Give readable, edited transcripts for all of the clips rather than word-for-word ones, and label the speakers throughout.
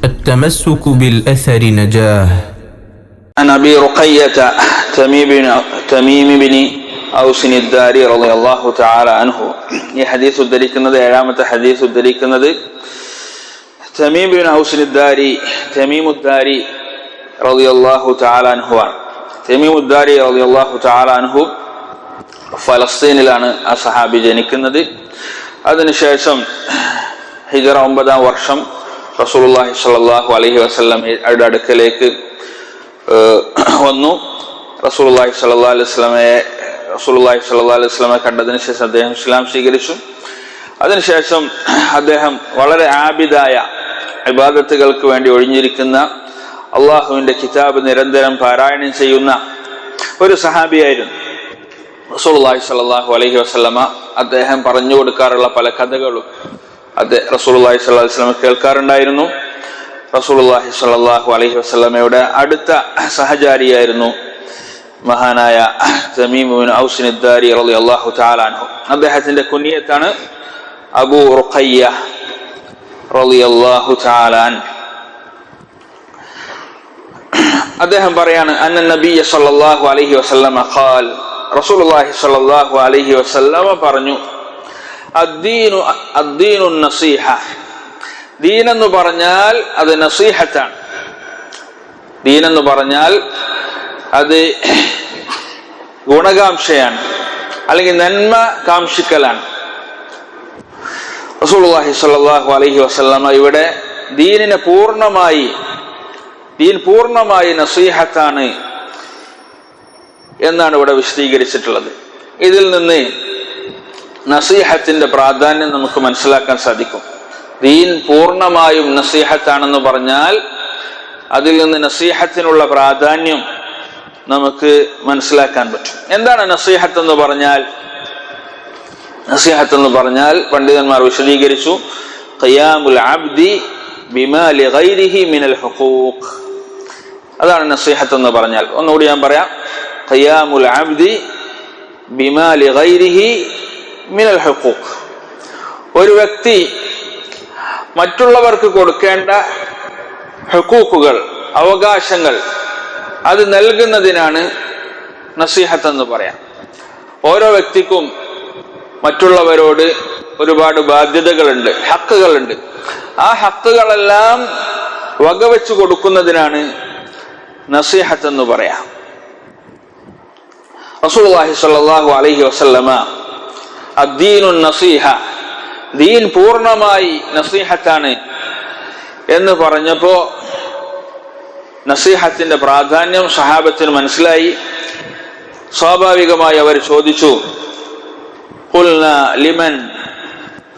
Speaker 1: التمسك بالأثر نجاه.
Speaker 2: عن أبي رقية تميم بن أوس الداري رضي الله تعالى عنه. ഈ ഹദീസ് ഉദ്ധരിക്കുന്നത് ഏഴാമത്തെ ഹദീസ് ഉദ്ധരിക്കുന്നത് തമീം ബിൻ ഔസ് الداري തമീം ഉദ്ദാരി റളിയല്ലാഹു തആല അൻഹു ആണ്. തമീം ഉദ്ദാരി റളിയല്ലാഹു തആല അൻഹു ഫലസ്തീനിലാണ് ആ സഹാബി ജനിക്കുന്നത്. അതിനുശേഷം ഹിജറ 9-ാം വർഷം റസൂലുള്ളാഹി സ്വല്ലല്ലാഹു അലൈഹി വസല്ലം അടുക്കലേക്ക് വന്നു. റസൂലുള്ളാഹി സ്വല്ലല്ലാഹു അലൈഹി വസല്ലമയെ കണ്ടതിന് ശേഷം അദ്ദേഹം ഇസ്ലാം സ്വീകരിച്ചു. അതിനുശേഷം അദ്ദേഹം വളരെ ആബിദായ ഇബാദത്തുകൾക്ക് വേണ്ടി ഒഴിഞ്ഞിരിക്കുന്ന അള്ളാഹുവിന്റെ കിതാബ് നിരന്തരം പാരായണം ചെയ്യുന്ന ഒരു സഹാബിയായിരുന്നു. റസൂലുള്ളാഹി സ്വല്ലല്ലാഹു അലൈഹി വസല്ലമ അദ്ദേഹം പറഞ്ഞു കൊടുക്കാറുള്ള പല കഥകളും റസൂലുള്ളാഹി സ്വല്ലല്ലാഹു അലൈഹി വസല്ലമ കേൾക്കാറുണ്ടായിരുന്നു. റസൂലുള്ളാഹി സ്വല്ലല്ലാഹു അലൈഹി വസല്ലമയുടെ അടുത്ത സഹചാരിയായിരുന്നു മഹാനായ തമീം ബിൻ ഔസ് الداري റളിയല്ലാഹു തആല അൻഹു. അദ്ദേഹത്തിന്റെ കുനിയത്താണ് അബൂ റുഖയ്യ റളിയല്ലാഹു തആല അൻഹു. അദ്ദേഹം പറയാണ് അന്ന നബിയ സല്ലല്ലാഹു അലൈഹി വസല്ലമ ഖാൽ, റസൂലുള്ളാഹി സ്വല്ലല്ലാഹു അലൈഹി വസല്ലമ പറഞ്ഞു, അദ്ദീനു നസീഹ, ദീൻ എന്ന് പറഞ്ഞാൽ അത് നസീഹത്താണ്. ദീൻ എന്ന് പറഞ്ഞാൽ അത് ഗുണകാംക്ഷയാണ്, അല്ലെങ്കിൽ നന്മ കാംക്ഷിക്കലാണ്. റസൂലുള്ളാഹി സ്വല്ലല്ലാഹു അലൈഹി വസല്ലമ ഇവിടെ ദീൻ പൂർണ്ണമായി നസീഹത്താണ് എന്നാണ് ഇവിടെ വിശദീകരിച്ചിട്ടുള്ളത്. ഇതിൽ നിന്ന് നസീഹത്തിന്റെ പ്രാധാന്യം നമുക്ക് മനസ്സിലാക്കാൻ സാധിക്കും. ദീൻ പൂർണ്ണമായും നസീഹത്താണെന്ന് പറഞ്ഞാൽ അതിൽ നിന്ന് നസീഹത്തിനുള്ള പ്രാധാന്യം നമുക്ക് മനസ്സിലാക്കാൻ പറ്റും. എന്താണ് നസീഹത്ത് എന്ന് പറഞ്ഞാൽ? നസീഹത്ത് എന്ന് പറഞ്ഞാൽ പണ്ഡിതന്മാർ വിശദീകരിച്ചു, ഖിയാമുൽ അബ്ദി ബിമാ ലിഗൈരിഹി മിനൽ ഹുഖൂഖ്. അതാണ് നസീഹത്ത് എന്ന് പറഞ്ഞാൽ. ഒന്നുകൂടി ഞാൻ പറയാം, ഖിയാമുൽ അബ്ദി ബിമാ ലിഗൈരിഹി മിനൽ ഹുഖൂഖ്. ഒരു വ്യക്തി മറ്റുള്ളവർക്ക് കൊടുക്കേണ്ട ഹുഖൂഖുകൾ, അവകാശങ്ങൾ, അത് നൽകുന്നതിനാണ് നസീഹത്ത് എന്ന് പറയാം. ഓരോ വ്യക്തിക്കും മറ്റുള്ളവരോട് ഒരുപാട് ബാധ്യതകളുണ്ട്, ഹക്കുകളുണ്ട്. ആ ഹക്കുകളെല്ലാം വകവെച്ചു കൊടുക്കുന്നതിനാണ് നസീഹത്ത് എന്ന് പറയാം. റസൂലുള്ളാഹി സ്വല്ലല്ലാഹു അലൈഹി വസല്ലമ അദ്ദീനു നസീഹ, ദീൻ പൂർണ്ണമായി നസീഹത്താണ് എന്ന് പറഞ്ഞപ്പോ നസീഹത്തിന്റെ പ്രാധാന്യം സഹാബത്തിന് മനസ്സിലായി. സ്വാഭാവികമായി അവർ ചോദിച്ചു, ഖുൽനാ ലിമൻ,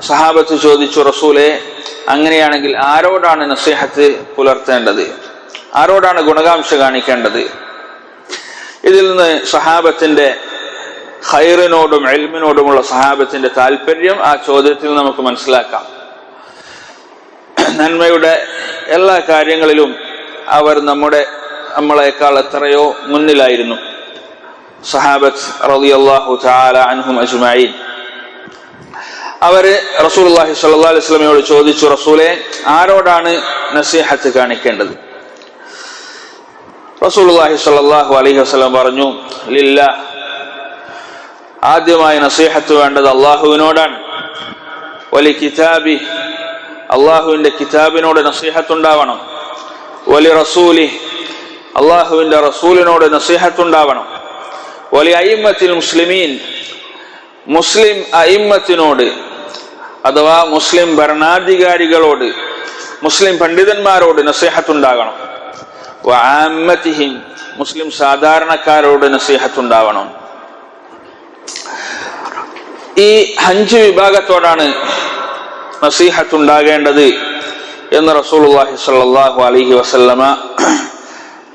Speaker 2: സഹാബത്ത് ചോദിച്ചു, റസൂലേ, അങ്ങനെയാണെങ്കിൽ ആരോടാണ് നസീഹത്ത് പുലർത്തേണ്ടത്? ആരോടാണ് ഗുണകാംക്ഷ കാണിക്കേണ്ടത്? ഇതിൽ നിന്ന് സഹാബത്തിന്റെ ഖൈറിനോടും ഇൽമിനോടുമുള്ള സഹാബത്തിന്റെ താല്പര്യം ആ ചോദ്യത്തിൽ നമുക്ക് മനസ്സിലാക്കാം. നന്മയുടെ എല്ലാ കാര്യങ്ങളിലും അവർ നമ്മളെക്കാൾ എത്രയോ മുന്നിലായിരുന്നു. സഹാബത്ത് റളിയല്ലാഹു തആല അൻഹും അജ്മഈൻ അവര് റസൂലുള്ളാഹി സ്വല്ലല്ലാഹു അലൈഹി വസല്ലമയോട് ചോദിച്ചു, റസൂലേ, ആരോടാണ് നസീഹത്ത് കാണിക്കേണ്ടത്? റസൂലുള്ളാഹി സ്വല്ലല്ലാഹു അലൈഹി വസല്ലം പറഞ്ഞു, ലില്ലാഹ്, ആദ്യമായി നസീഹത്ത് വേണ്ടത് അള്ളാഹുവിനോടാണ്. വലി കിതാബി, അള്ളാഹുവിന്റെ കിതാബിനോട് നസീഹത്ത് ഉണ്ടാവണം. വലി റസൂലി, അള്ളാഹുവിന്റെ റസൂലിനോട് നസീഹത്ത് ഉണ്ടാവണം. വലി അയിമ്മത്തിൽ മുസ്ലിമീൻ, മുസ്ലിം അയിമ്മത്തിനോട് അഥവാ മുസ്ലിം ഭരണാധികാരികളോട്, മുസ്ലിം പണ്ഡിതന്മാരോട് നസീഹത്ത് ഉണ്ടാകണം. വഅമ്മത്തിഹിം, മുസ്ലിം സാധാരണക്കാരോട് നസീഹത്ത് ഉണ്ടാവണം. ഈ 5 വിഭാഗത്തോടാണ് നസീഹത്ത് ഉണ്ടാകേണ്ടത് എന്ന് റസൂലുള്ളാഹി സ്വല്ലല്ലാഹു അലൈഹി വസല്ലമ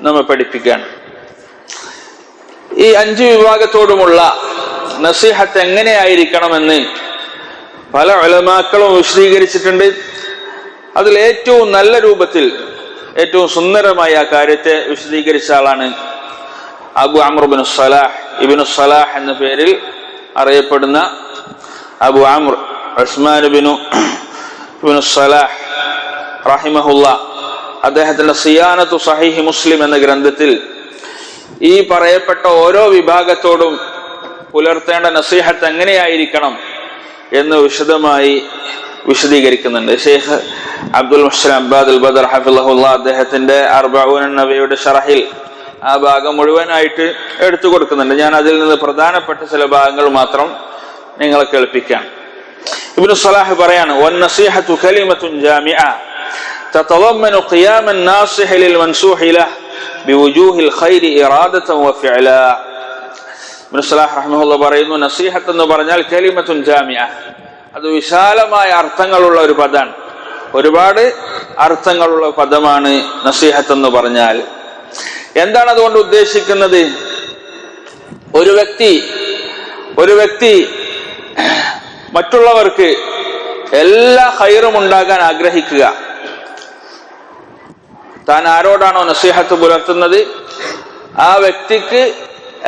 Speaker 2: നമ്മെ പഠിപ്പിക്കുകയാണ്. ഈ 5 വിഭാഗത്തോടുമുള്ള നസീഹത്ത് എങ്ങനെയായിരിക്കണമെന്ന് പല ഉലമാക്കളും വിശദീകരിച്ചിട്ടുണ്ട്. അതിൽ ഏറ്റവും നല്ല രൂപത്തിൽ, ഏറ്റവും സുന്ദരമായ ആ കാര്യത്തെ വിശദീകരിച്ച ആളാണ് അബു അംർ ഇബ്നു സലാഹ് എന്ന പേരിൽ അറിയപ്പെടുന്ന അബു അംർ ഉസ്മാൻ ഇബ്നു സലാഹ് റഹിമഹുല്ലാ അദ്ദേഹത്തിന്റെ സിയാനത്തു സഹീഹ് മുസ്ലിം എന്ന ഗ്രന്ഥത്തിൽ ഈ പറയപ്പെട്ട ഓരോ വിഭാഗത്തോടും പുലർത്തേണ്ട നസീഹത്ത് എങ്ങനെയായിരിക്കണം എന്ന് വിശദമായി വിശദീകരിക്കുന്നുണ്ട്. ഷെയ്ഖ് അബ്ദുൽ മുഹ്സിൻ അബ്ബാദ് അൽ ബദർ ഹഫിളഹുല്ലാ അദ്ദേഹത്തിന്റെ അർബഊന നബവിയുടെ ഷറഹിൽ ആ ഭാഗം മുഴുവനായിട്ട് എടുത്തു കൊടുക്കുന്നുണ്ട്. ഞാൻ അതിൽ നിന്ന് പ്രധാനപ്പെട്ട ചില ഭാഗങ്ങൾ മാത്രം നിങ്ങളെ കേൾപ്പിക്കാം. ഇബ്നു സ്വലാഹ് പറയാണ്, വന്നസീഹത്തു കലിമത്തുൻ ജാമിഅ തതളമ്മനു ഖിയാമൻ നാസിഹി ലിൽ മൻസൂഹി ലഹ് ബിവുജൂഹിൽ ഖൈരി ഇറാദതൻ വഫിഅലാ. ഇബ്നു സ്വലാഹ് റഹ്മഹുല്ലാഹ് പറയുന്നു, നസീഹത്ത് എന്ന് പറഞ്ഞാൽ കലിമത്തുൻ ജാമിഅ, അത് വിശാലമായ അർത്ഥങ്ങളുള്ള ഒരു പദമാണ്. ഒരുപാട് അർത്ഥങ്ങളുള്ള പദമാണ് നസീഹത്ത് എന്ന് പറഞ്ഞാൽ. എന്താണ് അതുകൊണ്ട് ഉദ്ദേശിക്കുന്നത്? ഒരു വ്യക്തി മറ്റുള്ളവർക്ക് എല്ലാ ഖൈറും ഉണ്ടാകാൻ ആഗ്രഹിക്കുക. താൻ ആരോടാണോ നസീഹത്ത് പുലർത്തുന്നത് ആ വ്യക്തിക്ക്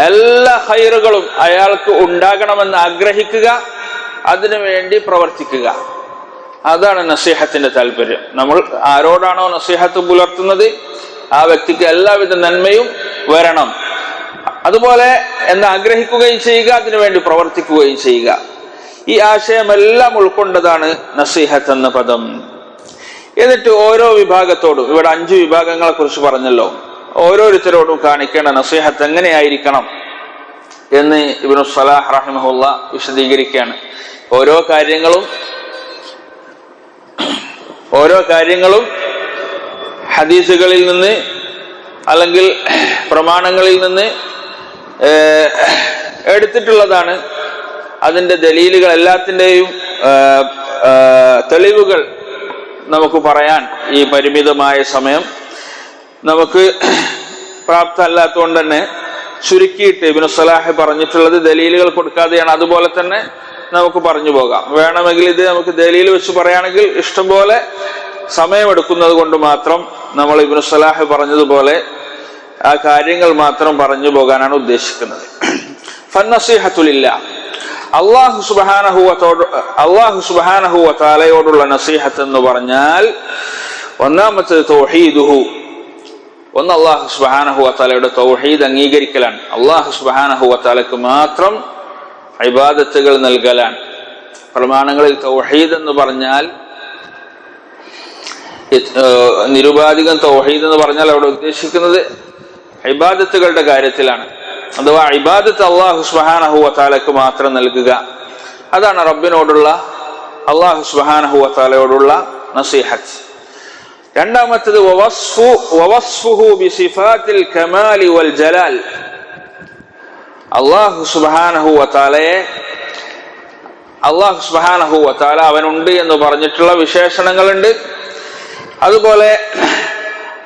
Speaker 2: എല്ലാ ഖൈറുകളും അയാൾക്ക് ഉണ്ടാകണമെന്ന് ആഗ്രഹിക്കുക, അതിനു വേണ്ടി പ്രവർത്തിക്കുക. അതാണ് നസീഹത്തിന്റെ താല്പര്യം. നമ്മൾ ആരോടാണോ നസീഹത്ത് പുലർത്തുന്നത് ആ വ്യക്തിക്ക് എല്ലാവിധ നന്മയും വരണം, അതുപോലെ എന്ന് ആഗ്രഹിക്കുകയും ചെയ്യുക, അതിനുവേണ്ടി പ്രവർത്തിക്കുകയും ചെയ്യുക. ഈ ആശയമെല്ലാം ഉൾക്കൊണ്ടതാണ് നസീഹത്ത് എന്ന പദം. എന്നിട്ട് ഓരോ വിഭാഗത്തോടും, ഇവിടെ 5 വിഭാഗങ്ങളെ കുറിച്ച് പറഞ്ഞല്ലോ, ഓരോരുത്തരോടും കാണിക്കേണ്ട നസീഹത്ത് എങ്ങനെയായിരിക്കണം എന്ന് ഇബ്നു സ്വലാഹ് റഹിമഹുല്ലാ വിശദീകരിക്കുകയാണ്. ഓരോ കാര്യങ്ങളും ഹദീസുകളിൽ നിന്ന് അല്ലെങ്കിൽ പ്രമാണങ്ങളിൽ നിന്ന് എടുത്തിട്ടുള്ളതാണ്. അതിന്റെ ദലീലുകൾ എല്ലാത്തിൻ്റെയും തെളിവുകൾ നമുക്ക് പറയാൻ ഈ പരിമിതമായ സമയം നമുക്ക് പ്രാപ്തമല്ലാത്തതുകൊണ്ട് തന്നെ ചുരുക്കിയിട്ട് ഇബ്നു സ്വലാഹ് പറഞ്ഞിട്ടുള്ളത് ദലീലുകൾ കൊടുക്കാതെയാണ്. അതുപോലെ തന്നെ നമുക്ക് പറഞ്ഞു പോകാം. വേണമെങ്കിൽ ഇത് നമുക്ക് ദലീൽ വെച്ച് പറയുകയാണെങ്കിൽ ഇഷ്ടംപോലെ സമയമെടുക്കുന്നത് കൊണ്ട് മാത്രം നമ്മൾ ഇബ്നു സ്വലാഹ് പറഞ്ഞതുപോലെ ആ കാര്യങ്ങൾ മാത്രം പറഞ്ഞു പോകാനാണ് ഉദ്ദേശിക്കുന്നത്. ഫന്നസീഹത്തു ലില്ലാഹ്, അല്ലാഹു സുബ്ഹാനഹു വ തആലയോടുള്ള നസീഹത്ത് എന്ന് പറഞ്ഞാൽ ഒന്നാമത്തേത് തൗഹീദുഹു, ഒന്ന് അല്ലാഹു സുബ്ഹാനഹു വ തആലയുടെ തൗഹീദ് അംഗീകരിക്കലാണ്. അല്ലാഹു സുബ്ഹാനഹു വ തആലക്ക് മാത്രം ഇബാദത്തുകൾ നൽകലാണ്. പ്രമാണങ്ങളിൽ തൗഹീദ് എന്ന് പറഞ്ഞാൽ നിരുപാധികം തൗഹീദ് എന്ന് പറഞ്ഞാൽ അവിടെ ഉദ്ദേശിക്കുന്നത് ഇബാദത്തുകളുടെ കാര്യത്തിലാണ്. അഥവാ ഇബാദത്ത് അല്ലാഹു സുബ്ഹാനഹു വ തആലക്ക് മാത്രം നൽകുക, അതാണ് റബ്ബിനോടുള്ള അല്ലാഹു സുബ്ഹാനഹു വ തആലയോടുള്ള നസീഹത്ത്. രണ്ടാമത്തേത് വവസ്ഫുഹു ബിസിഫാത്തിൽ കമാലി വൽ ജലാൽ, അല്ലാഹു സുബ്ഹാനഹു വ തആല അവനുണ്ട് എന്ന് പറഞ്ഞിട്ടുള്ള വിശേഷണങ്ങളുണ്ട്. അതുപോലെ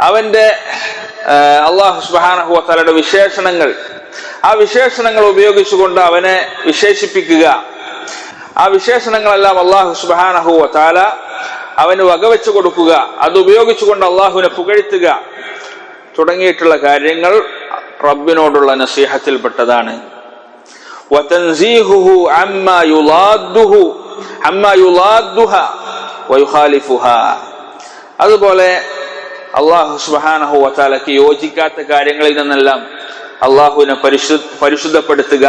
Speaker 2: അവന്റെ അല്ലാഹു സുബ്ഹാനഹു വ തആലയുടെ വിശേഷണങ്ങൾ, ആ വിശേഷണങ്ങൾ ഉപയോഗിച്ചുകൊണ്ട് അവനെ വിശേഷിപ്പിക്കുക. ആ വിശേഷണങ്ങളെല്ലാം അല്ലാഹു സുബ്ഹാനഹു വ തആല അവന് വകവെച്ചു കൊടുക്കുക, അത് ഉപയോഗിച്ചുകൊണ്ട് അള്ളാഹുവിനെ പുകഴ്ത്തുക തുടങ്ങിയിട്ടുള്ള കാര്യങ്ങൾ റബ്ബിനോടുള്ള നസീഹത്തിൽപ്പെട്ടതാണ്. വതൻസീഹുഹു അമ്മാ യുലാദ്ദുഹാ വയുഖാലിഫുഹാ, അതുപോലെ അല്ലാഹു സുബ്ഹാനഹു വ തആലക്ക് യോജിക്കാത്ത കാര്യങ്ങളിൽ നിന്നെല്ലാം അള്ളാഹുവിനെ പരിശുദ്ധപ്പെടുത്തുക,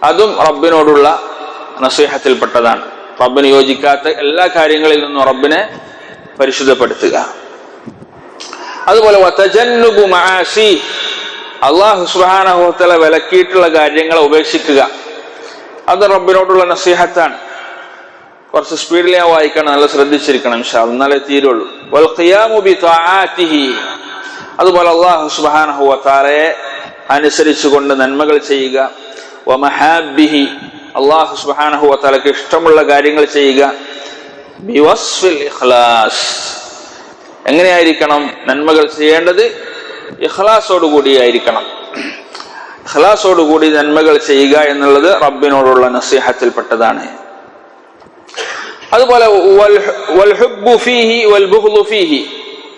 Speaker 2: അതും റബ്ബിനോടുള്ള നസീഹത്തിൽപ്പെട്ടതാണ്. റബ്ബിന് യോജിക്കാത്ത എല്ലാ കാര്യങ്ങളിൽ നിന്നും റബ്ബിനെ പരിശുദ്ധപ്പെടുത്തുക. അതുപോലെ വതജന്നുബു മആസി, അല്ലാഹു സുബ്ഹാനഹു വ തആല വിലക്കിയിട്ടുള്ള കാര്യങ്ങളെ ഉപേക്ഷിക്കുക, അത് റബ്ബിനോടുള്ള നസീഹത്താണ്. കുറച്ച് സ്പീഡിൽ ഞാൻ വായിക്കണം, നല്ല ശ്രദ്ധിച്ചിരിക്കണം ഇൻഷാ അല്ലാഹ്, എന്നാലേ തീരുള്ളൂ. വൽ ഖിയാമു ബിതആഅതിഹി, അതുപോലെ അല്ലാഹു സുബ്ഹാനഹു വ തആലയെ അനുസരിച്ചുകൊണ്ട് നന്മകൾ ചെയ്യുക. വമഹാബ്ബിഹി, അല്ലാഹു സുബ്ഹാനഹു വ തആലക്ക് ഇഷ്ടമുള്ള കാര്യങ്ങൾ ചെയ്യുക. ബിവസ്ഫിൽ ഇഖ്ലാസ്, എങ്ങനെയായിരിക്കണം നന്മകൾ ചെയ്യേണ്ടത്? ഇഖ്ലാസോടുകൂടിയായിരിക്കണം. ഇഖ്ലാസോടുകൂടി നന്മകൾ ചെയ്യുക എന്നുള്ളത് റബ്ബിനോടുള്ള നസീഹത്തിൽപ്പെട്ടതാണ്. അതുപോലെ വൽ ഹുബ്ബു ഫീഹി വൽ ബുഗ്ളു ഫീഹി,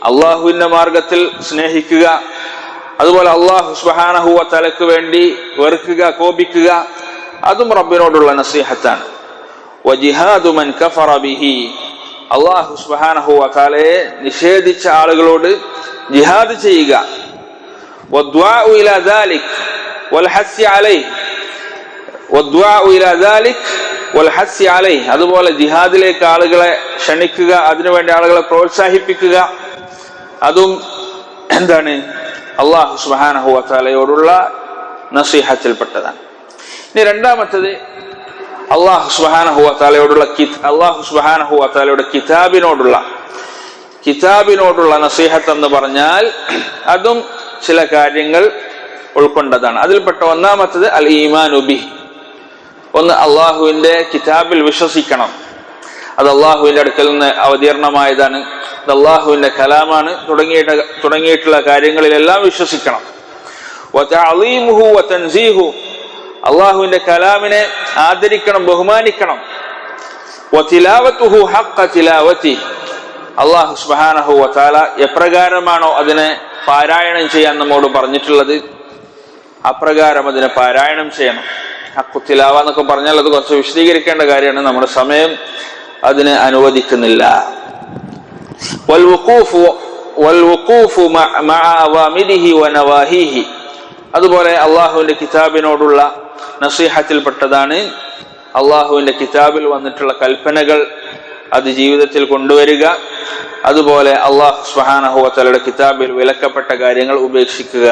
Speaker 2: അള്ളാഹുവിന്റെ മാർഗത്തിൽ സ്നേഹിക്കുക, അതുപോലെ അള്ളാഹു സുബ്ഹാനഹു വ തആലക്ക് വേണ്ടി വെറുക്കുക, കോപിക്കുക, അതും റബ്ബിനോടുള്ള നസീഹത്താണ്. വജിഹാദു മൻ കഫറ ബിഹി, അല്ലാഹു സുബ്ഹാനഹു വ തആലയെ നിഷേധിച്ച ആളുകളോട് ജിഹാദ് ചെയ്യുക. വദ്ദുആഉ ഇലാ ദാലിക് വൽ ഹസ്സി അലൈഹി, വദ്ദുആഉ ഇലാ ദാലിക് വൽ ഹസ്സി അലൈഹി, അതുപോലെ ജിഹാദിലേക്ക് ആളുകളെ ക്ഷണിക്കുക, അതിനുവേണ്ടി ആളുകളെ പ്രോത്സാഹിപ്പിക്കുക. അതും എന്താണ്? അല്ലാഹു സുബ്ഹാനഹു വ തആലയോടുള്ള നസീഹത്തിൽപ്പെട്ടതാണ്. ഇനി രണ്ടാമത്തത് അല്ലാഹു സുബ്ഹാനഹു വ തആലയോടുള്ള അല്ലാഹു സുബ്ഹാനഹു വ തആലയുടെ കിതാബിനോടുള്ള നസീഹത്ത് എന്ന് പറഞ്ഞാൽ അതും ചില കാര്യങ്ങൾ ഉൾക്കൊണ്ടതാണ്. അതിൽപ്പെട്ട ഒന്നാമത്തത് അൽ ഈമാനു ബിഹി, ഒന്ന് അള്ളാഹുവിന്റെ കിതാബിൽ വിശ്വസിക്കണം. അത് അള്ളാഹുവിന്റെ അടുക്കൽ നിന്ന് അവതീർണമായതാണ്, അത് അള്ളാഹുവിന്റെ കലാമാണ് തുടങ്ങിയിട്ടുള്ള കാര്യങ്ങളിലെല്ലാം വിശ്വസിക്കണം. വതഅളീമുഹു വതൻസീഹു, അള്ളാഹുവിന്റെ കലാമിനെ ആദരിക്കണം, ബഹുമാനിക്കണം. വതിലാവതുഹു ഹഖ്ഖ തിലാവതി, അള്ളാഹു സുബ്ഹാനഹു വ തആല എപ്രകാരമാണോ അതിനെ പാരായണം ചെയ്യാൻ നമ്മോട് പറഞ്ഞിട്ടുള്ളത് അപ്രകാരം അതിനെ പാരായണം ചെയ്യണം. ഹഖ്ഖു തിലാവ എന്നൊക്കെ പറഞ്ഞാൽ അത് കുറച്ച് വിശദീകരിക്കേണ്ട കാര്യമാണ്, നമ്മുടെ സമയം അതിന് അനുവദിക്കുന്നില്ല. വൽവുഖൂഫു മഅ അവാമിരിഹി വനവാഹിഹി, അതുപോലെ അള്ളാഹുവിന്റെ കിതാബിനോടുള്ള നസീഹത്തിൽപ്പെട്ടതാണ് അള്ളാഹുവിന്റെ കിതാബിൽ വന്നിട്ടുള്ള കൽപ്പനകൾ അത് ജീവിതത്തിൽ കൊണ്ടുവരിക, അതുപോലെ അള്ളാഹു സുബ്ഹാനഹു വ തആലയുടെ കിതാബിൽ വിലക്കപ്പെട്ട കാര്യങ്ങൾ ഉപേക്ഷിക്കുക.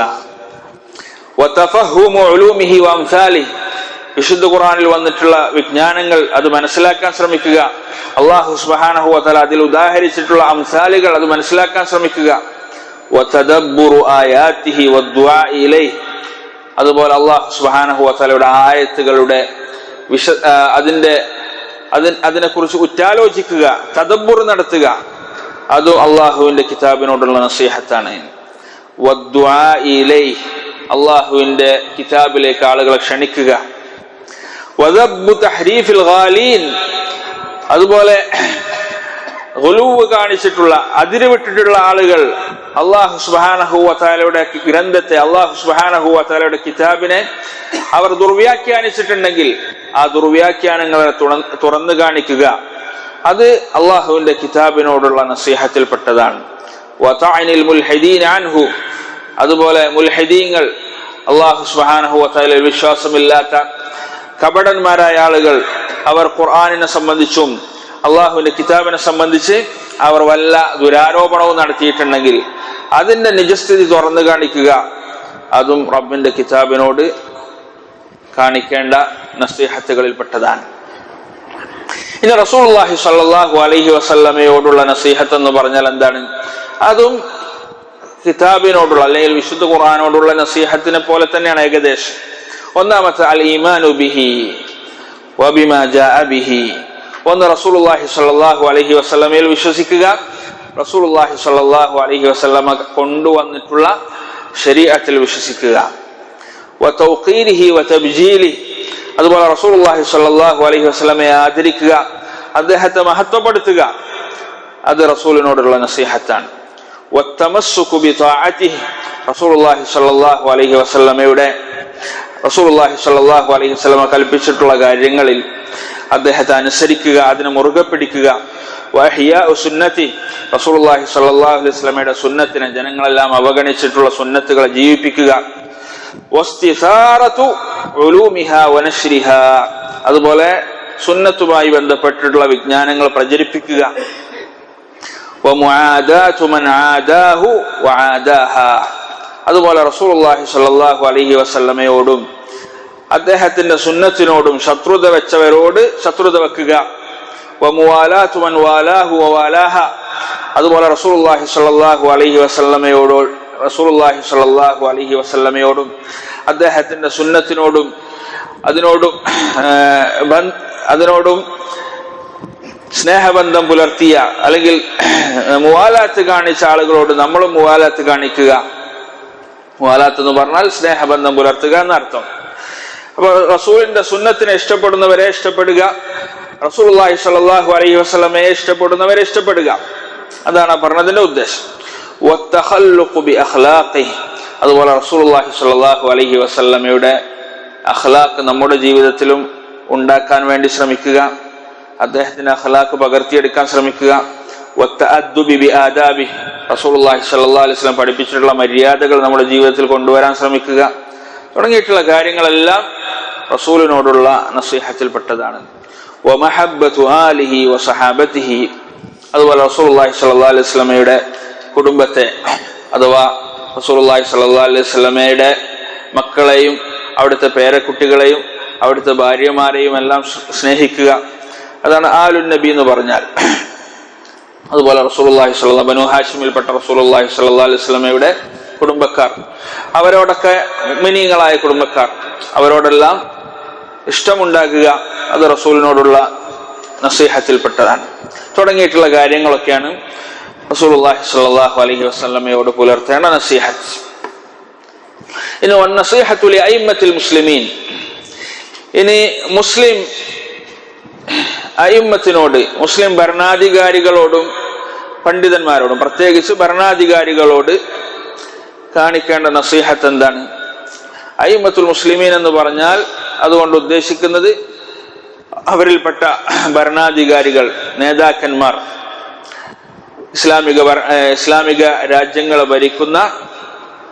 Speaker 2: വതഫഹുമു ഉലൂമിഹി വഅംസാലിഹി, വിശുദ്ധ ഖുർആനിൽ വന്നിട്ടുള്ള വിജ്ഞാനങ്ങൾ അത് മനസ്സിലാക്കാൻ ശ്രമിക്കുക. അള്ളാഹു സുബ്ഹാനഹു വ തആല അതിൽ ഉദാഹരിച്ചിട്ടുള്ള അംസാലുകൾ അത് മനസ്സിലാക്കാൻ ശ്രമിക്കുക. വതദബ്ബുറു ആയാതിഹി വദ്ദുആ ഇലൈഹി, അതുപോലെ അള്ളാഹു സുബ്ഹാനഹു വ തആലയുടെ ആയത്തുകളുടെ അതിനെക്കുറിച്ച് ഉറ്റാലോചിക്കുക, തദബ്ബുർ നടത്തുക. അതും അള്ളാഹുവിന്റെ കിതാബിനോടുള്ള നസീഹത്താണ്. വദ്ദുആ ഇലൈഹി, അള്ളാഹുവിന്റെ കിതാബിലേക്ക് ആളുകളെ ക്ഷണിക്കുക. വദബ്ബു തഹ്രീഫിൽ ഗാലീൻ, അതുപോലെ ഗുലൂവ് കാണിച്ചിട്ടുള്ള അതിരുവിട്ടിട്ടുള്ള ആളുകൾ അള്ളാഹു സുബ്ഹാനഹു വ തആലയുടെ ഗ്രന്ഥത്തെ, അള്ളാഹു സുബ്ഹാനഹു വ തആലയുടെ കിതാബിനെ അവർ ദുർവ്യാഖ്യാനിച്ചിട്ടുണ്ടെങ്കിൽ ആ ദുർവ്യാഖ്യാനങ്ങളെ തുറന്നു കാണിക്കുക. അത് അള്ളാഹുവിന്റെ കിതാബിനോടുള്ള നസീഹത്തിൽപ്പെട്ടതാണ്. വതഅനിൽ മുൽഹിദീന അൻഹു, അതുപോലെ മുൽഹിദീങ്ങൾ, അള്ളാഹു സുബ്ഹാനഹു വ തആലയിൽ വിശ്വാസമില്ലാത്ത കപടന്മാരായ ആളുകൾ, അവർ ഖുർആനിനെ സംബന്ധിച്ചും അള്ളാഹുവിന്റെ കിതാബിനെ സംബന്ധിച്ച് അവർ വല്ല ദുരാരോപണവും നടത്തിയിട്ടുണ്ടെങ്കിൽ അതിന്റെ നിജസ്ഥിതി തുറന്നു കാണിക്കുക. അതും റബ്ബിന്റെ കിതാബിനോട് കാണിക്കേണ്ട നസീഹത്തുകളിൽപ്പെട്ടതാണ്. ഇനി റസൂലുള്ളാഹി സ്വല്ലല്ലാഹു അലൈഹി വസല്ലമയോടുള്ള നസീഹത്ത് എന്ന് പറഞ്ഞാൽ എന്താണ്? അതും കിതാബിനോടുള്ള അല്ലെങ്കിൽ വിശുദ്ധ ഖുർആനോടുള്ള നസീഹത്തിനെ പോലെ തന്നെയാണ് ഏകദേശം. ഒന്നാമത്തെ അൽ ഈമാനു ബിഹി വബിമാ ജാഅ ബിഹി, ഒന്ന് റസൂലുള്ളാഹി സ്വല്ലല്ലാഹു അലൈഹി വസല്ലമയിൽ വിശ്വസിക്കുക, റസൂലുള്ളാഹി സ്വല്ലല്ലാഹു അലൈഹി വസല്ലമ കൊണ്ടുവന്നിട്ടുള്ള ശരീഅത്തിൽ വിശ്വസിക്കുക. വതൗഖീരിഹി വതബ്ജീലിഹി, അതുപോലെ റസൂലുള്ളാഹി സ്വല്ലല്ലാഹു അലൈഹി വസല്ലമയെ ആദരിക്കുക, അദ്ദേഹത്തെ മഹത്വപ്പെടുത്തുക. അത് റസൂലിനോടുള്ള നസീഹത്താണ്. വത്തമസ്സുകു ബിതാഅതിഹി, റസൂലുള്ളാഹി സ്വല്ലല്ലാഹു അലൈഹി വസല്ലമയുടെ റസൂലുള്ളാഹി സ്വല്ലല്ലാഹു അലൈഹി വസല്ലമ കൽപ്പിച്ചിട്ടുള്ള കാര്യങ്ങളിൽ അദ്ദേഹത്തെ അനുസരിക്കുക, അതിനെ മുറുകെ പിടിക്കുക. വഹിയാഉ സുന്നതി, റസൂലുള്ളാഹി സ്വല്ലല്ലാഹു അലൈഹി വസല്ലമയുടെ സുന്നത്തിനെ, ജനങ്ങളെല്ലാം അവഗണിച്ചിട്ടുള്ള സുന്നത്തുകളെ ജീവിപ്പിക്കുക. വസ്തിസാറതു ഉലൂമിഹാ വനശ്രിഹാ, അതുപോലെ സുന്നത്തുമായി ബന്ധപ്പെട്ടിട്ടുള്ള വിജ്ഞാനങ്ങൾ പ്രചരിപ്പിക്കുക. വമുആദാതു മൻ ആദാഹു വആദാഹാ, അതുപോലെ റസൂലുള്ളാഹി സ്വല്ലല്ലാഹു അലൈഹി വസല്ലമയോടും അദ്ദേഹത്തിന്റെ സുന്നത്തിനോടും ശത്രുത വെച്ചവരോട് ശത്രുത വെക്കുക. വമുവാലാതു മൻ വാലാഹു വവാലാഹ, അതുപോലെ റസൂലുള്ളാഹി സ്വല്ലല്ലാഹു അലൈഹി വസല്ലമയോടും അദ്ദേഹത്തിന്റെ സുന്നത്തിനോടും അതിനോടും സ്നേഹബന്ധം പുലർത്തിയ അല്ലെങ്കിൽ മുവാലാത്ത് കാണിച്ച ആളുകളോട് നമ്മളും മുവാലാത്ത് കാണിക്കുക. മുവാലാത്ത് എന്ന് പറഞ്ഞാൽ സ്നേഹബന്ധം പുലർത്തുക എന്നർത്ഥം. അപ്പൊ റസൂലിന്റെ സുന്നത്തിനെ ഇഷ്ടപ്പെടുന്നവരെ ഇഷ്ടപ്പെടുക, റസൂലുള്ളാഹി സ്വല്ലല്ലാഹു അലൈഹി വസല്ലമയെ ഇഷ്ടപ്പെടുന്നവരെ ഇഷ്ടപ്പെടുക, അതാണ് പറഞ്ഞതിന്റെ ഉദ്ദേശം. വത്തഖല്ലുഖു ബിഅഖ്ലാഖിഹി, അതുപോലെ റസൂലുള്ളാഹി സ്വല്ലല്ലാഹു അലൈഹി വസല്ലമയുടെ അഖ്ലാഖ് നമ്മുടെ ജീവിതത്തിലും ഉണ്ടാക്കാൻ വേണ്ടി ശ്രമിക്കുക. അദ്ദേഹത്തിന്റെ അഖ്ലാഖ് പകർത്തിയെടുക്കാൻ ശ്രമിക്കുക. വത്തഅദ്ദുബി ബിആദാബിഹി, റസൂലുള്ളാഹി സ്വല്ലല്ലാഹു അലൈഹി വസല്ലം പഠിപ്പിച്ചിട്ടുള്ള മര്യാദകൾ നമ്മുടെ ജീവിതത്തിൽ കൊണ്ടുവരാൻ ശ്രമിക്കുക. തുടങ്ങിയിട്ടുള്ള കാര്യങ്ങളെല്ലാം റസൂലിനോടുള്ള നസീഹത്തിൽപ്പെട്ടതാണ്. വമഹബ്ബതു ആലിഹി വസഹാബത്തിഹി, അതുപോലെ റസൂലുള്ളാഹി സ്വല്ലല്ലാഹു അലൈഹി വസല്ലമയുടെ കുടുംബത്തെ അഥവാ റസൂലുള്ളാഹി സ്വല്ലല്ലാഹു അലൈഹി വസല്ലമയുടെ മക്കളെയും അവിടുത്തെ പേരക്കുട്ടികളെയും അവിടുത്തെ ഭാര്യമാരെയും എല്ലാം സ്നേഹിക്കുക. അതാണ് ആലുൻ നബി എന്ന് പറഞ്ഞാൽ. അതുപോലെ റസൂലുള്ളാഹി സ്വല്ലല്ലാഹു ബനൂ ഹാഷിമിൽപ്പെട്ട റസൂലുള്ളാഹി സ്വല്ലല്ലാഹു അലൈഹി വസല്ലമയുടെ കുടുംബക്കാർ, അവരോടൊക്കെ മുഅ്മിനീങ്ങളായ കുടുംബക്കാർ, അവരോടെല്ലാം ഇഷ്ടമുണ്ടാക്കുക. അത് റസൂലിനോടുള്ള നസീഹത്തിൽപ്പെട്ടതാണ്. തുടങ്ങിയിട്ടുള്ള കാര്യങ്ങളൊക്കെയാണ് റസൂലുള്ളാഹി സ്വല്ലല്ലാഹു അലൈഹി വസല്ലമയോട് പുലർത്തേണ്ട നസീഹത്ത്. ഇനി വന്നസീഹത്തു ലിഅയിമ്മത്തിൽ മുസ്ലിമീൻ, ഇനി മുസ്ലിം അയിമ്മത്തിനോട്, മുസ്ലിം ഭരണാധികാരികളോടും പണ്ഡിതന്മാരോടും പ്രത്യേകിച്ച് ഭരണാധികാരികളോട് കാണിക്കേണ്ട നസീഹത്ത് എന്താണ്? അയിമ്മത്തുൽ മുസ്ലിമീൻ എന്ന് പറഞ്ഞാൽ അതുകൊണ്ട് ഉദ്ദേശിക്കുന്നത് അവരിൽപ്പെട്ട ഭരണാധികാരികൾ, നേതാക്കന്മാർ, ഇസ്ലാമിക രാജ്യങ്ങളെ ഭരിക്കുന്ന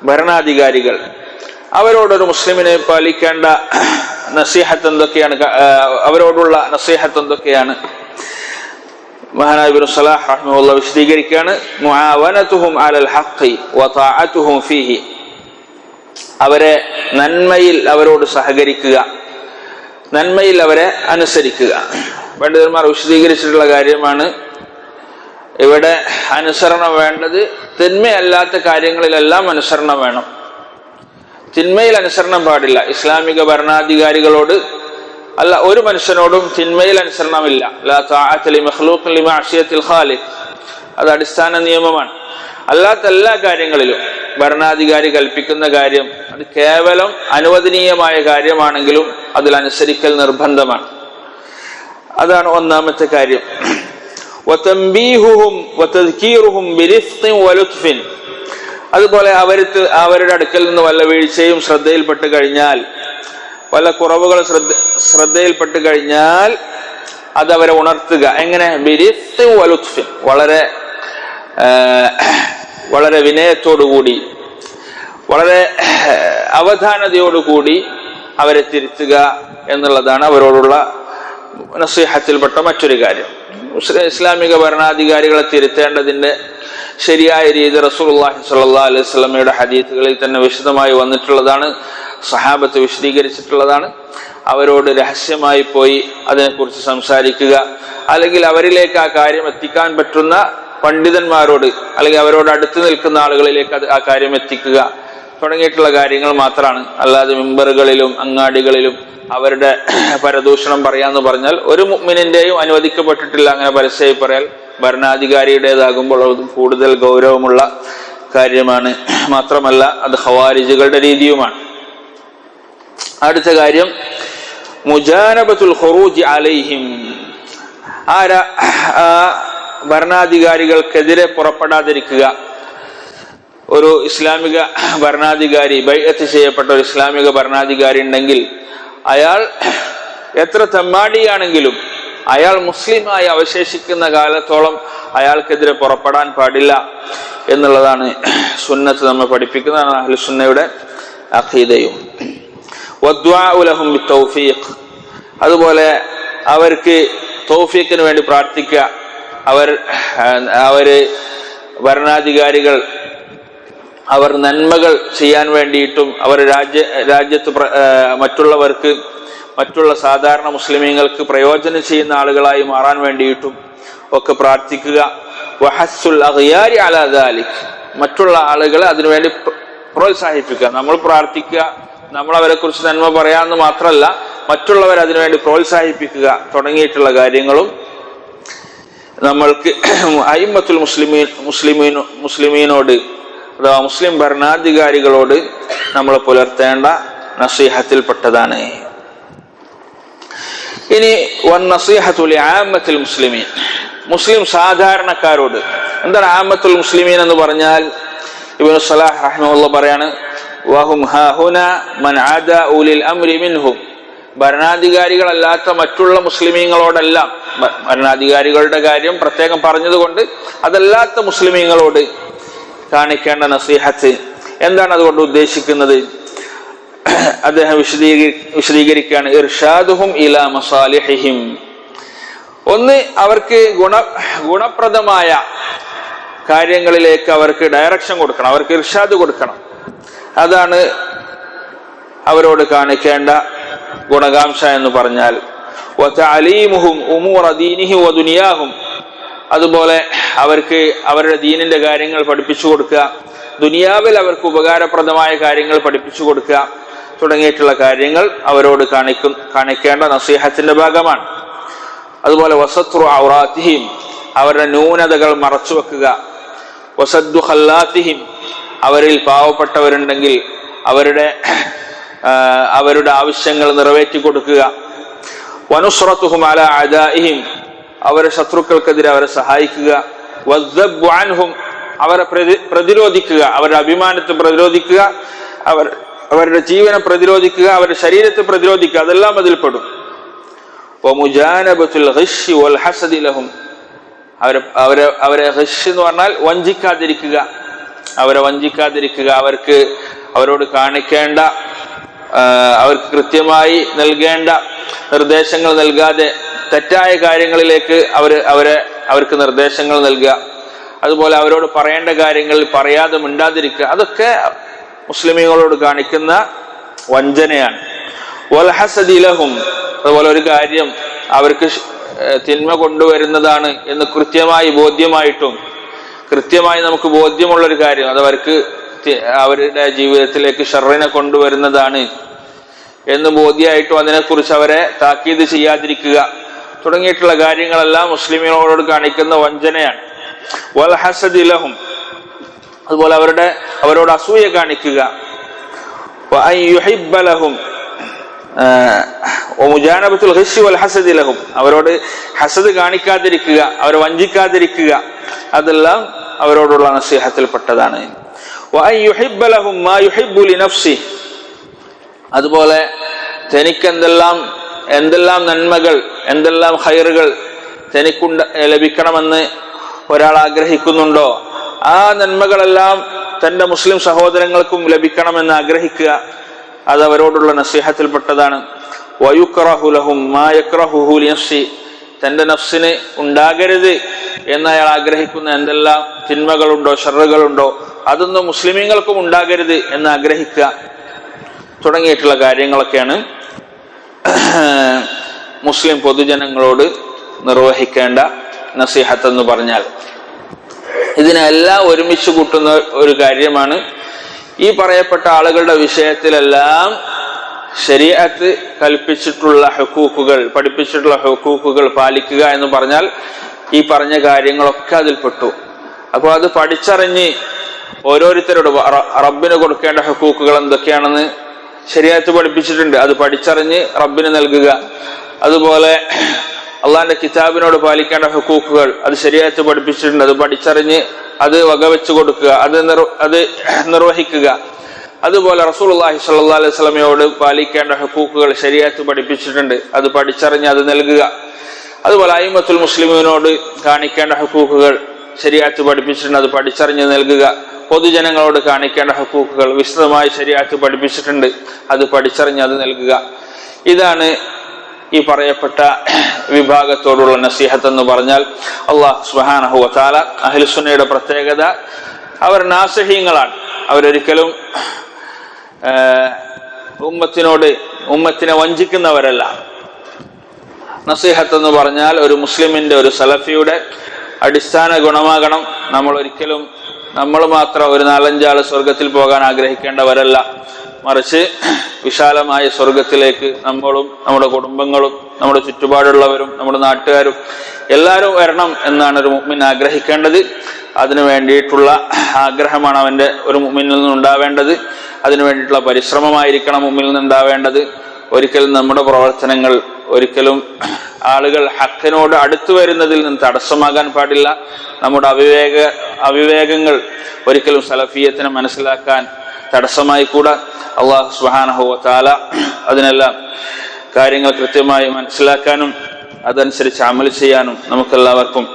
Speaker 2: ഭരണാധികാരികൾ, അവരോടൊരു മുസ്ലിമിനെ പാലിക്കേണ്ട നസീഹത്ത് എന്തൊക്കെയാണ്? അവരോടുള്ള നസീഹത്ത് എന്തൊക്കെയാണ്? മഹാനായ ഇബ്നു സലാഹ് റഹിമഹുല്ലാഹ് വിശദീകരിക്കുകയാണ്. മുആവനതുഹും അലൽ ഹഖ് വതഅതുഹും ഫീഹി, അവരെ നന്മയിൽ അവരോട് സഹകരിക്കുക, നന്മയിൽ അവരെ അനുസരിക്കുക. പണ്ഡിതന്മാർ വിശദീകരിച്ചിട്ടുള്ള കാര്യമാണ് ഇവിടെ അനുസരണം വേണ്ടത്. തിന്മയല്ലാത്ത കാര്യങ്ങളിലെല്ലാം അനുസരണം വേണം, തിന്മയിൽ അനുസരണം പാടില്ല. ഇസ്ലാമിക ഭരണാധികാരികളോട് അല്ല, ഒരു മനുഷ്യനോടും തിന്മയിൽ അനുസരണമില്ല. ലാ തഅത ലിമഖ്ലൂഖിൻ ലിമഅസിയത്തിൽ ഖാലിഖ്, അത് അടിസ്ഥാന നിയമമാണ്. അല്ലാത്ത എല്ലാ കാര്യങ്ങളിലും ഭരണാധികാരി കൽപ്പിക്കുന്ന കാര്യം അത് കേവലം അനുവദനീയമായ കാര്യമാണെങ്കിലും അതിലനുസരിക്കൽ നിർബന്ധമാണ്. അതാണ് ഒന്നാമത്തെ കാര്യം. വതംബീഹുഹും വതദ്കീറുഹും ബിരിഫ്ഖിൻ വലുത്ഫിൻ, അതുപോലെ അവരുടെ അടുക്കൽ നിന്ന് വല്ല വീഴ്ചയും ശ്രദ്ധയിൽപ്പെട്ട് കഴിഞ്ഞാൽ, വല്ല കുറവുകൾ ശ്രദ്ധയിൽപ്പെട്ട് കഴിഞ്ഞാൽ അത് അവരെ ഉണർത്തുക. എങ്ങനെ? ബിരിഫ്ഖിൻ വലുത്ഫിൻ, വളരെ വിനയത്തോടുകൂടി, വളരെ അവധാനതയോടുകൂടി അവരെ തിരുത്തുക എന്നുള്ളതാണ് അവരോടുള്ള നസീഹത്തിൽപ്പെട്ട മറ്റൊരു കാര്യം. ഇസ്ലാമിക ഭരണാധികാരികളെ തിരുത്തേണ്ടതിന്റെ ശരിയായ രീതി റസൂലുള്ളാഹി സ്വല്ലല്ലാഹു അലൈഹി വസല്ലമയുടെ ഹദീസുകളിൽ തന്നെ വിശദമായി വന്നിട്ടുള്ളതാണ്, സഹാബത്ത് വിശദീകരിച്ചിട്ടുള്ളതാണ്. അവരോട് രഹസ്യമായി പോയി അതിനെക്കുറിച്ച് സംസാരിക്കുക, അല്ലെങ്കിൽ അവരിലേക്ക് ആ കാര്യം എത്തിക്കാൻ പറ്റുന്ന പണ്ഡിതന്മാരോട് അല്ലെങ്കിൽ അവരോട് അടുത്ത് നിൽക്കുന്ന ആളുകളിലേക്ക് ആ കാര്യം എത്തിക്കുക തുടങ്ങിയിട്ടുള്ള കാര്യങ്ങൾ മാത്രമാണ്. അല്ലാതെ മിമ്പറുകളിലും അങ്ങാടികളിലും അവരുടെ പരദൂഷണം പറയാന്ന് പറഞ്ഞാൽ ഒരു മുഅ്മിനിന്റെയും അനുവദിക്കപ്പെട്ടിട്ടില്ല. അങ്ങനെ പരസ്യമായി പറയാൽ ഭരണാധികാരിയുടേതാകുമ്പോൾ അത് കൂടുതൽ ഗൗരവമുള്ള കാര്യമാണ്. മാത്രമല്ല അത് ഖവാരിജുകളുടെ രീതിയുമാണ്. അടുത്ത കാര്യം മുജാനബത്തുൽ ഖുറൂജി അലൈഹിം, ഭരണാധികാരികൾക്കെതിരെ പുറപ്പെടാതിരിക്കുക. ഒരു ഇസ്ലാമിക ഭരണാധികാരി, ബൈഅത്ത് ചെയ്യപ്പെട്ട ഒരു ഇസ്ലാമിക ഭരണാധികാരി ഉണ്ടെങ്കിൽ അയാൾ എത്ര തെമ്മാടിയാണെങ്കിലും അയാൾ മുസ്ലിമായി അവശേഷിക്കുന്ന കാലത്തോളം അയാൾക്കെതിരെ പുറപ്പെടാൻ പാടില്ല എന്നുള്ളതാണ് സുന്നത്ത് നമ്മെ പഠിപ്പിക്കുന്നതാണ്, അഹ്ലു സുന്നയുടെ അഖീദയും. വദ്ദുആഉ ലഹും ബിത്തൗഫീഖ്, അതുപോലെ അവർക്ക് തൗഫീഖിന് വേണ്ടി പ്രാർത്ഥിക്കുക. അവര് ഭരണാധികാരികൾ അവർ നന്മകൾ ചെയ്യാൻ വേണ്ടിയിട്ടും അവർ രാജ്യത്ത് മറ്റുള്ളവർക്ക്, മറ്റുള്ള സാധാരണ മുസ്ലിമീങ്ങൾക്ക് പ്രയോജനം ചെയ്യുന്ന ആളുകളായി മാറാൻ വേണ്ടിയിട്ടും ഒക്കെ പ്രാർത്ഥിക്കുക. വഹസ്സുൽ അഗ്യാരി അലാ ദാലിക്, മറ്റുള്ള ആളുകളെ അതിനുവേണ്ടി പ്രോത്സാഹിപ്പിക്കുക. നമ്മൾ പ്രാർത്ഥിക്കുക, നമ്മൾ അവരെ കുറിച്ച് നന്മ പറയാമെന്ന് മാത്രമല്ല മറ്റുള്ളവർ അതിനുവേണ്ടി പ്രോത്സാഹിപ്പിക്കുക തുടങ്ങിയിട്ടുള്ള കാര്യങ്ങളും നമ്മൾക്ക് അയിമ്മത്തുൽ മുസ്ലിമീനോട് അഥവാ മുസ്ലിം ഭരണാധികാരികളോട് നമ്മൾ പുലർത്തേണ്ട നസീഹത്തിൽപ്പെട്ടതാണ്. ഇനി വന്നസീഹത്തു ലിആമ്മത്തിൽ മുസ്ലിമീൻ, മുസ്ലിം സാധാരണക്കാരോട്. എന്താണ് ആമ്മത്തുൽ മുസ്ലിമീൻ എന്ന് പറഞ്ഞാൽ? ഇബ്നു സലാഹ് റഹിമഹുല്ലാഹ് പറയാണ്, വഹും ഹാഹുന മൻ ആദാ ഉലിൽ അംരി മിൻഹും, ഭരണാധികാരികളല്ലാത്ത മറ്റുള്ള മുസ്ലിമീങ്ങളോടെല്ലാം, ഭരണാധികാരികളുടെ കാര്യം പ്രത്യേകം പറഞ്ഞതുകൊണ്ട് അതല്ലാത്ത മുസ്ലിമീങ്ങളോട് കാണിക്കേണ്ട നസീഹത്ത് എന്താണ് അതുകൊണ്ട് ഉദ്ദേശിക്കുന്നത്? അദ്ദേഹം വിശദീകരിക്കുകയാണ്. ഇർഷാദുഹും ഇലാ മസാലിഹിഹിം. ഒന്ന്, അവർക്ക് ഗുണപ്രദമായ കാര്യങ്ങളിലേക്ക് അവർക്ക് ഡയറക്ഷൻ കൊടുക്കണം, അവർക്ക് ഇർഷാദ് കൊടുക്കണം. അതാണ് അവരോട് കാണിക്കേണ്ട ഗുണകാംക്ഷ എന്ന് പറഞ്ഞാൽ. വതഅലീമുഹും ഉമൂറ ദീനിഹിം വദുനിയാഹും. അതുപോലെ അവർക്ക് അവരുടെ ദീനിന്റെ കാര്യങ്ങൾ പഠിപ്പിച്ചു കൊടുക്കുക, ദുനിയാവിൽ അവർക്ക് ഉപകാരപ്രദമായ കാര്യങ്ങൾ പഠിപ്പിച്ചു കൊടുക്കുക തുടങ്ങിയിട്ടുള്ള കാര്യങ്ങൾ അവരോട് കാണിക്കേണ്ട നസീഹത്തിന്റെ ഭാഗമാണ്. അതുപോലെ വസത്റു ഔറാത്തിഹിം, അവരുടെ ന്യൂനതകൾ മറച്ചു വെക്കുക. വസദ്ദു ഖല്ലാത്തിഹിം, അവരിൽ പാവപ്പെട്ടവരുണ്ടെങ്കിൽ അവരുടെ ആവശ്യങ്ങൾ നിറവേറ്റി കൊടുക്കുക. വനുസ്റത്തുഹും അലാ അദാഇഹിം, അവരുടെ ശത്രുക്കൾക്കെതിരെ അവരെ സഹായിക്കുക. വദ്ദബ്ബു അൻഹും, അവരെ പ്രതിരോധിക്കുക, അവരുടെ അഭിമാനത്തെ പ്രതിരോധിക്കുക, അവരുടെ ജീവനെ പ്രതിരോധിക്കുക, അവരുടെ ശരീരത്തെ പ്രതിരോധിക്കുക, അതെല്ലാം അതിൽപ്പെടും. വമുജാനബത്തുൽ ഗിശ്ശി വൽ ഹസദി ലഹും, അവരെ ഗിശ് എന്ന് പറഞ്ഞാൽ വഞ്ചിക്കാതിരിക്കുക, അവരെ വഞ്ചിക്കാതിരിക്കുക, അവരോട് കാണിക്കേണ്ട, അവർക്ക് കൃത്യമായി നൽകേണ്ട നിർദ്ദേശങ്ങൾ നൽകാതെ തെറ്റായ കാര്യങ്ങളിലേക്ക് അവർക്ക് നിർദ്ദേശങ്ങൾ നൽകുക. അതുപോലെ അവരോട് പറയേണ്ട കാര്യങ്ങൾ പറയാതെ മിണ്ടാതിരിക്കുക. അതൊക്കെ മുസ്ലിമീങ്ങളോട് കാണിക്കുന്ന വഞ്ചനയാണ്. വൽ ഹസദി ലഹും, അതുപോലെ ഒരു കാര്യം അവർക്ക് തിന്മ കൊണ്ടുവരുന്നതാണ് എന്ന് കൃത്യമായി ബോധ്യമായിട്ടും, കൃത്യമായി നമുക്ക് ബോധ്യമുള്ളൊരു കാര്യം അത് അവരുടെ ജീവിതത്തിലേക്ക് ഷർറിനെ കൊണ്ടുവരുന്നതാണ് എന്ന് ബോധ്യമായിട്ടും അതിനെക്കുറിച്ച് അവരെ താക്കീത് ചെയ്യാതിരിക്കുക തുടങ്ങിയിട്ടുള്ള കാര്യങ്ങളെല്ലാം മുസ്ലിമീങ്ങളോട് കാണിക്കുന്ന വഞ്ചനയാണ്. വൽ ഹസദി ലഹും, അതുപോലെ അവരോട് അസൂയ കാണിക്കുക. വഅൻ യുഹിബ്ബ ലഹും വമുജാനബത്തുൽ ഗിശ്ശി വൽ ഹസദി ലഹും, അവരോട് ഹസദ് കാണിക്കാതിരിക്കുക, അവരെ വഞ്ചിക്കാതിരിക്കുക, അതെല്ലാം അവരോടുള്ള നസീഹത്തിൽപ്പെട്ടതാണ്. വഅൻ യുഹിബ്ബ ലഹും മാ യുഹിബ്ബു ലിനഫ്സിഹി, അതുപോലെ തനിക്ക് എന്തെല്ലാം നന്മകൾ, എന്തെല്ലാം ഖൈറുകൾ തനിക്ക് ലഭിക്കണമെന്ന് ഒരാൾ ആഗ്രഹിക്കുന്നുണ്ടോ ആ നന്മകളെല്ലാം തന്റെ മുസ്ലിം സഹോദരങ്ങൾക്കും ലഭിക്കണമെന്ന് ആഗ്രഹിക്കുക, അത് അവരോടുള്ള നസീഹത്തിൽപ്പെട്ടതാണ്. വയുക്റഹു ലഹും മാ യക്റഹുഹു ലിനഫ്സി, തന്റെ നഫ്സിന് ഉണ്ടാകരുത് എന്ന് അയാൾ ആഗ്രഹിക്കുന്ന എന്തെല്ലാം തിന്മകളുണ്ടോ ഷർറുകളുണ്ടോ അതൊന്നും മുസ്ലിമീങ്ങൾക്കും ഉണ്ടാകരുത് എന്ന് ആഗ്രഹിക്കുക തുടങ്ങിയിട്ടുള്ള കാര്യങ്ങളൊക്കെയാണ് മുസ്ലിം പൊതുജനങ്ങളോട് നിർവഹിക്കേണ്ട നസീഹത്ത് എന്ന് പറഞ്ഞാൽ. ഇതിനെല്ലാം ഒരുമിച്ച് കൂട്ടുന്ന ഒരു കാര്യമാണ് ഈ പറയപ്പെട്ട ആളുകളുടെ വിഷയത്തിലെല്ലാം ശരീഅത്ത് കൽപ്പിച്ചിട്ടുള്ള ഹുക്കൂക്കുകൾ, പഠിപ്പിച്ചിട്ടുള്ള ഹുക്കൂക്കുകൾ പാലിക്കുക എന്ന് പറഞ്ഞാൽ ഈ പറഞ്ഞ കാര്യങ്ങളൊക്കെ അതിൽപ്പെട്ടു. അപ്പോൾ അത് പഠിച്ചറിഞ്ഞ് ഓരോരുത്തരോട് റബ്ബിന് കൊടുക്കേണ്ട ഹുക്കൂക്കുകൾ എന്തൊക്കെയാണെന്ന് ശരീഅത്ത് പഠിപ്പിച്ചിട്ടുണ്ട്, അത് പഠിച്ചറിഞ്ഞ് റബ്ബിന് നൽകുക. അതുപോലെ അള്ളാന്റെ കിതാബിനോട് പാലിക്കേണ്ട ഹുക്കൂക്കുകൾ അത് ശരീഅത്ത് പഠിപ്പിച്ചിട്ടുണ്ട്, അത് പഠിച്ചറിഞ്ഞ് അത് വകവെച്ച് കൊടുക്കുക, അത് നിർവഹിക്കുക. അതുപോലെ റസൂലുള്ളാഹി സ്വല്ലല്ലാഹു അലൈഹി വസല്ലമയോട് പാലിക്കേണ്ട ഹുക്കൂക്കുകൾ ശരീഅത്ത് പഠിപ്പിച്ചിട്ടുണ്ട്, അത് പഠിച്ചറിഞ്ഞ് അത് നൽകുക. അതുപോലെ അയിമ്മത്തുൽ മുസ്ലിമീനോട് കാണിക്കേണ്ട ഹുക്കൂക്കുകൾ ശരീഅത്ത് പഠിപ്പിച്ചിട്ടുണ്ട്, അത് പഠിച്ചറിഞ്ഞ് നൽകുക. പൊതുജനങ്ങളോട് കാണിക്കേണ്ട ഹുക്കൂക്കുകൾ വിശദമായി ശരീഅത്ത് പഠിപ്പിച്ചിട്ടുണ്ട്, അത് പഠിച്ചറിഞ്ഞ് അത് നൽകുക. ഇതാണ് ഈ പറയപ്പെട്ട വിഭാഗത്തോടുള്ള നസീഹത്ത് എന്ന് പറഞ്ഞാൽ. അല്ലാഹു സുബ്ഹാനഹു വ തആല അഹ്ലുസുന്നയുടെ പ്രത്യേകത അവർ നാസിഹീങ്ങളാണ്. അവരൊരിക്കലും ഉമ്മത്തിനെ വഞ്ചിക്കുന്നവരല്ല. നസീഹത്ത് എന്ന് പറഞ്ഞാൽ ഒരു മുസ്ലിമിന്റെ, ഒരു സലഫിയുടെ അടിസ്ഥാന ഗുണമാകണം. നമ്മൾ മാത്രം ഒരു 4-5 ആള് സ്വർഗത്തിൽ പോകാൻ ആഗ്രഹിക്കേണ്ടവരല്ല, മറിച്ച് വിശാലമായ സ്വർഗത്തിലേക്ക് നമ്മളും നമ്മുടെ കുടുംബങ്ങളും നമ്മുടെ ചുറ്റുപാടുള്ളവരും നമ്മുടെ നാട്ടുകാരും എല്ലാവരും വരണം എന്നാണ് ഒരു മുഅ്മിൻ ആഗ്രഹിക്കേണ്ടത്. അതിനു വേണ്ടിയിട്ടുള്ള ആഗ്രഹമാണ് ഒരു മുഅ്മിനിൽ നിന്നുണ്ടാവേണ്ടത്. അതിനു വേണ്ടിയിട്ടുള്ള പരിശ്രമമായിരിക്കണം മുഅ്മിനിൽ നിന്നുണ്ടാവേണ്ടത്. ഒരിക്കലും നമ്മുടെ പ്രവർത്തനങ്ങൾ ഒരിക്കലും ആളുകൾ ഹക്കിനോട് അടുത്തു വരുന്നതിൽ നിന്ന് തടസ്സമാകാൻ പാടില്ല. നമ്മുടെ അവിവേകങ്ങൾ ഒരിക്കലും സലഫിയത്തിനെ മനസ്സിലാക്കാൻ തടസ്സമായി കൂടാ. അല്ലാഹു സുബ്ഹാനഹു വ തആല അതിനെല്ലാം കാര്യങ്ങൾ കൃത്യമായി മനസ്സിലാക്കാനും അതനുസരിച്ച് അമൽ ചെയ്യാനും നമുക്കെല്ലാവർക്കും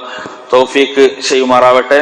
Speaker 2: തൗഫീക്ക് ചെയ്യുമാറാവട്ടെ.